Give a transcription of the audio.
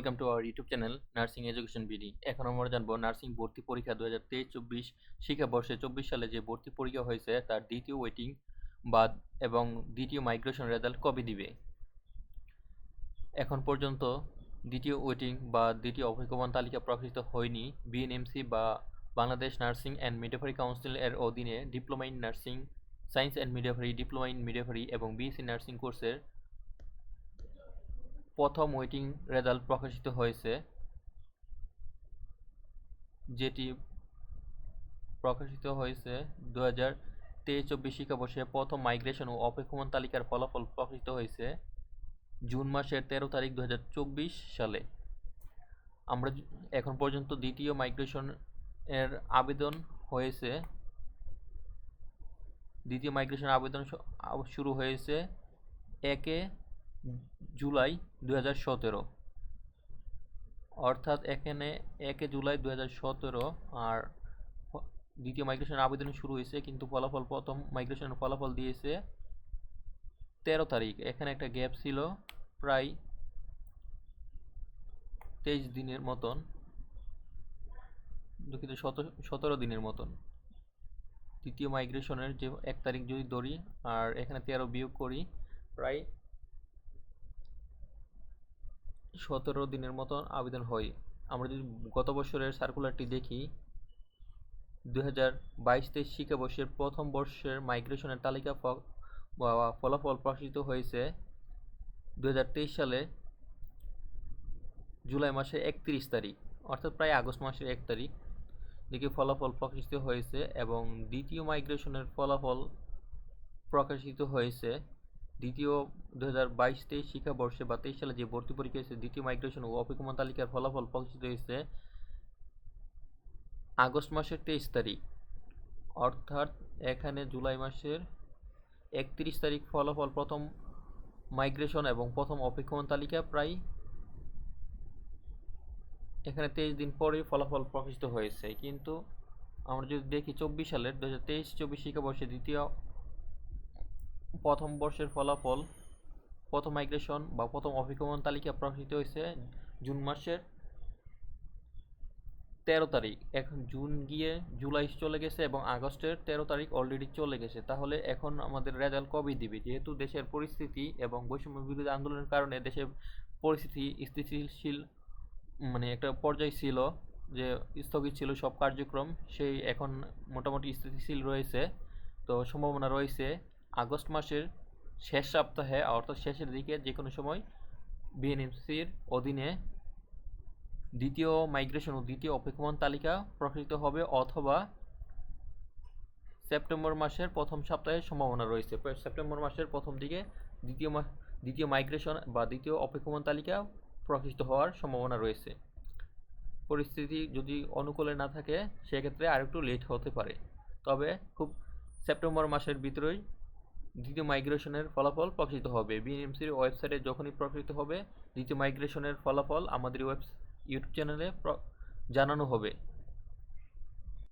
Welcome to our YouTube channel nursing education BD. এখন আমরা জানবো নার্সিং ভর্তি পরীক্ষা 2023-24 শিক্ষাবর্ষে 24 সালে যে ভর্তি পরীক্ষা হয়েছে তার দ্বিতীয় ওয়েটিং বা এবং দ্বিতীয় মাইগ্রেশন রেজাল্ট কবে দিবে। এখন পর্যন্ত দ্বিতীয় ওয়েটিং বা দ্বিতীয় অপেক্ষমান তালিকা প্রকাশিত হয়নি। বিএনএমসি বা Bangladesh nursing and midwifery council এর অধীনে diploma in nursing science and midwifery, diploma in midwifery এবং বিএসসি নার্সিং কোর্সের প্রথম ওয়েটিং রেজাল্ট প্রকাশিত হয়েছে, যেটি প্রকাশিত হয়েছে 2023-24 শিক্ষাবর্ষে। প্রথম মাইগ্রেশন ও অপেক্ষমান তালিকার ফলাফল প্রকাশিত হয়েছে জুন মাসের 13 তারিখ 2024 সালে। আমরা এখন পর্যন্ত দ্বিতীয় মাইগ্রেশন এর আবেদন হয়েছে। দ্বিতীয় মাইগ্রেশন আবেদন শুরু হয়েছে 1 জুলাই 2017, অর্থাৎ এখানে 1 জুলাই 2017 আর দ্বিতীয় মাইগ্রেশন আবেদন শুরু হয়েছে, কিন্তু ফলাফল প্রথম মাইগ্রেশনের ফলাফল দিয়েছে 13 তারিখ। এখানে একটা গ্যাপ ছিল প্রায় 23 দিনের মতন, দুঃখিত 17 দিনের মতন। দ্বিতীয় মাইগ্রেশনের যে 1 তারিখ যদি ধরি আর এখানে 13 বিয়োগ করি, প্রায় 17 দিনের মতন আবেদন হয়। আমরা যদি গত বছরের সার্কুলারটি দেখি, 2022-23 শিক্ষাবর্ষের প্রথম বর্ষের মাইগ্রেশনের তালিকা ফলাফল প্রকাশিত হয়েছে 2023 সালে জুলাই মাসের 31 তারিখ, অর্থাৎ প্রায় আগস্ট মাসের 1 তারিখ দিকে ফলাফল প্রকাশিত হয়েছে। এবং দ্বিতীয় মাইগ্রেশনের ফলাফল প্রকাশিত হয়েছে দ্বিতীয় 2022-23 শিক্ষাবর্ষে বা 23 সালে যে ভর্তি পরীক্ষা হয়েছে, দ্বিতীয় মাইগ্রেশন ও অপেক্ষমান তালিকার ফলাফল প্রকাশিত হয়েছে আগস্ট মাসের 23 তারিখ, অর্থাৎ এখানে জুলাই মাসের 31 তারিখ ফলাফল প্রথম মাইগ্রেশন এবং প্রথম অপেক্ষমান তালিকা, প্রায় এখানে 23 দিন পরে ফলাফল প্রকাশিত হয়েছে। কিন্তু আমরা যদি দেখি 24 সালের 2023-24 শিক্ষাবর্ষে দ্বিতীয় প্রথম বর্ষের ফলাফল, প্রথম মাইগ্রেশন বা প্রথম অপেক্ষমান তালিকা প্রকাশিত হয়েছে জুন মাসের 13 তারিখ। এখন জুন গিয়ে জুলাই চলে গেছে এবং আগস্টের 13 তারিখ অলরেডি চলে গেছে। তাহলে এখন আমাদের রেজাল্ট কবে দিবে? যেহেতু দেশের পরিস্থিতি এবং বৈষম্য বিরোধী আন্দোলনের কারণে দেশের পরিস্থিতি স্থিতিশীল, মানে একটা পর্যায় ছিল যে স্থগিত ছিল সব কার্যক্রম, সেই এখন মোটামুটি স্থিতিশীল রয়েছে। তো সম্ভাবনা রয়েছে আগস্ট মাসের শেষ সপ্তাহে, অর্থাৎ শেষের দিকে যে কোনো সময় বিএনএমসির অধীনে দ্বিতীয় মাইগ্রেশন ও দ্বিতীয় অপেক্ষমান তালিকা প্রকাশিত হবে, অথবা সেপ্টেম্বর মাসের প্রথম সপ্তাহে সম্ভাবনা রয়েছে। সেপ্টেম্বর মাসের প্রথম দিকে দ্বিতীয় মাইগ্রেশন বা দ্বিতীয় অপেক্ষমান তালিকা প্রকাশিত হওয়ার সম্ভাবনা রয়েছে। পরিস্থিতি যদি অনুকূলে না থাকে সেক্ষেত্রে আরেকটু লেট হতে পারে, তবে খুব সেপ্টেম্বর মাসের ভিতরেই দ্বিতীয় মাইগ্রেশনের ফলাফল প্রকাশিত হবে। বিএনএমসির ওয়েবসাইটে যখনই প্রকাশিত হবে দ্বিতীয় মাইগ্রেশনের ফলাফল আমাদের ইউটিউব চ্যানেলে জানানো হবে।